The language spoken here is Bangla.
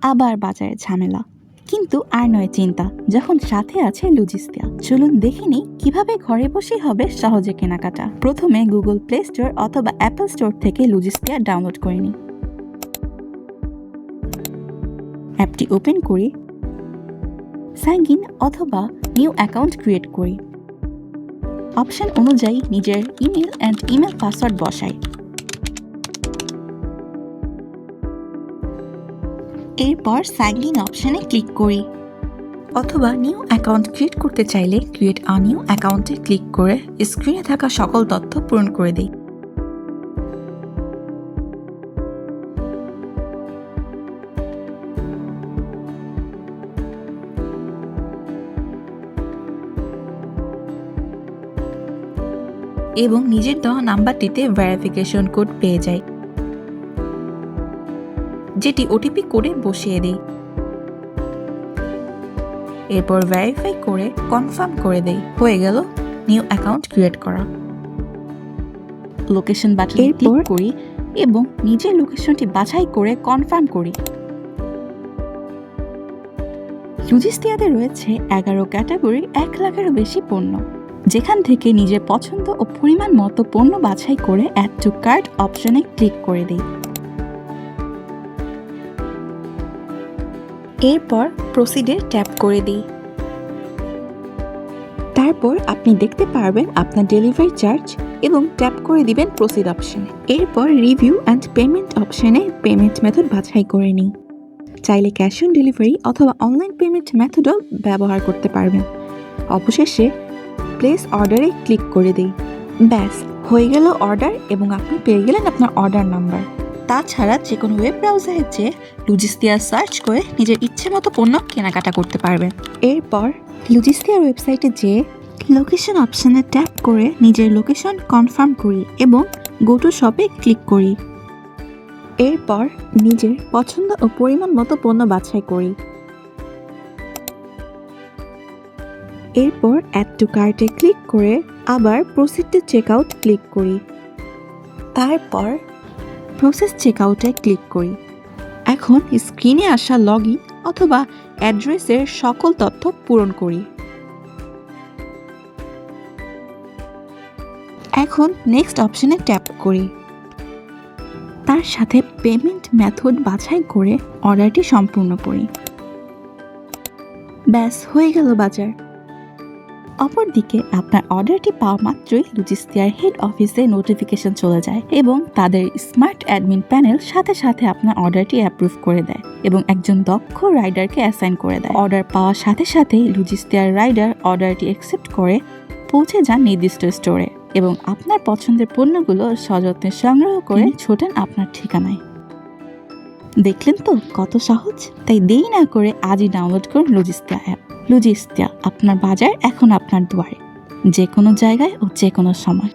আবার বাজারে ঝামেলা, কিন্তু আর নয় চিন্তা যখন সাথে আছে লুজিস্তিয়া। চলুন দেখে নিই কিভাবে ঘরে বসে হবে সহজে কেনাকাটা। প্রথমে গুগল প্লে স্টোর অথবা অ্যাপল স্টোর থেকে লুজিস্তিয়া ডাউনলোড করে নিই। অ্যাপটি ওপেন করি, সাইন ইন অথবা নিউ অ্যাকাউন্ট ক্রিয়েট করি। অপশন অনুযায়ী নিজের ইমেল অ্যান্ড ইমেল পাসওয়ার্ড বসাই। এরপর সাইন ইন অপশনে ক্লিক করি, অথবা নিউ অ্যাকাউন্ট ক্রিয়েট করতে চাইলে ক্রিয়েট আ নিউ অ্যাকাউন্টে ক্লিক করে স্ক্রিনে থাকা সকল তথ্য পূরণ করে দিই। এবং নিজের দেওয়া নাম্বারটিতে ভেরিফিকেশন কোড পেয়ে যাই, যেটি ওটিপি কোডে বসিয়ে দিই। এরপর ভেরিফাই করে কনফার্ম করে দেই। হয়ে গেল নিউ অ্যাকাউন্ট ক্রিয়েট করা। লোকেশন বাটনে ক্লিক করি এবং নিজের লোকেশনটি বাছাই করে কনফার্ম করি। লুজিস্তিয়াতে রয়েছে 11 ক্যাটাগরি 1 লাখেরও বেশি পণ্য, যেখান থেকে নিজের পছন্দ ও পরিমাণ মতো পণ্য বাছাই করে অ্যাড টু কার্ট অপশনে ক্লিক করে দিই। এরপর প্রসিডে ট্যাপ করে দিই। তারপর আপনি দেখতে পারবেন আপনার ডেলিভারি চার্জ এবং ট্যাপ করে দিবেন প্রসিড অপশনে। এরপর রিভিউ অ্যান্ড পেমেন্ট অপশনে পেমেন্ট মেথড বাছাই করে নিই। চাইলে ক্যাশ অন ডেলিভারি অথবা অনলাইন পেমেন্ট মেথডও ব্যবহার করতে পারবেন। অবশেষে প্লেস অর্ডারে ক্লিক করে দিই। ব্যাস হয়ে গেল অর্ডার এবং আপনি পেয়ে গেলেন আপনার অর্ডার নাম্বার। তাছাড়া যে কোনো ওয়েব ব্রাউজারে যেয়ে লুজিস্তিয়া সার্চ করে নিজের ইচ্ছে মতো পণ্য কেনাকাটা করতে পারবেন। এরপর লুজিস্তিয়ার ওয়েবসাইটে যেয়ে লোকেশন অপশনে ট্যাপ করে নিজের লোকেশন কনফার্ম করি এবং গো টু শপে ক্লিক করি। এরপর নিজের পছন্দ ও পরিমাণ মতো পণ্য বাছাই করি। এরপর অ্যাড টু কার্টে ক্লিক করে আবার proceed to check out click করি। তারপর প্রসেস চেক আউটে ক্লিক করি। এখন স্ক্রিনে আসা লগ ইন অথবা অ্যাড্রেসের সকল তথ্য পূরণ করি। এখন নেক্সট অপশনে ট্যাপ করি। তার সাথে পেমেন্ট মেথড বাছাই করে অর্ডারটি সম্পূর্ণ করি। ব্যাস হয়ে গেল বাজার। অপরদিকে আপনার অর্ডারটি পাওয়া মাত্রই লুজিস্তিয়ার হেড অফিসে নোটিফিকেশন চলে যায় এবং তাদের স্মার্ট অ্যাডমিন প্যানেল সাথে সাথে আপনার অর্ডারটি অ্যাপ্রুভ করে দেয় এবং একজন দক্ষ রাইডারকে অ্যাসাইন করে দেয়। অর্ডার পাওয়ার সাথে সাথেই লুজিস্তিয়ার রাইডার অর্ডারটি অ্যাকসেপ্ট করে পৌঁছে যান নির্দিষ্ট স্টোরে এবং আপনার পছন্দের পণ্যগুলো সযত্নে সংগ্রহ করে ছোটেন আপনার ঠিকানায়। দেখলেন তো কত সহজ? তাই দেরি না করে আজই ডাউনলোড করুন লুজিস্তিয়া অ্যাপ। লুজিস্তিয়া, আপনার বাজার এখন আপনার দুয়ারে, যে কোনো জায়গায় ও যে কোনো সময়।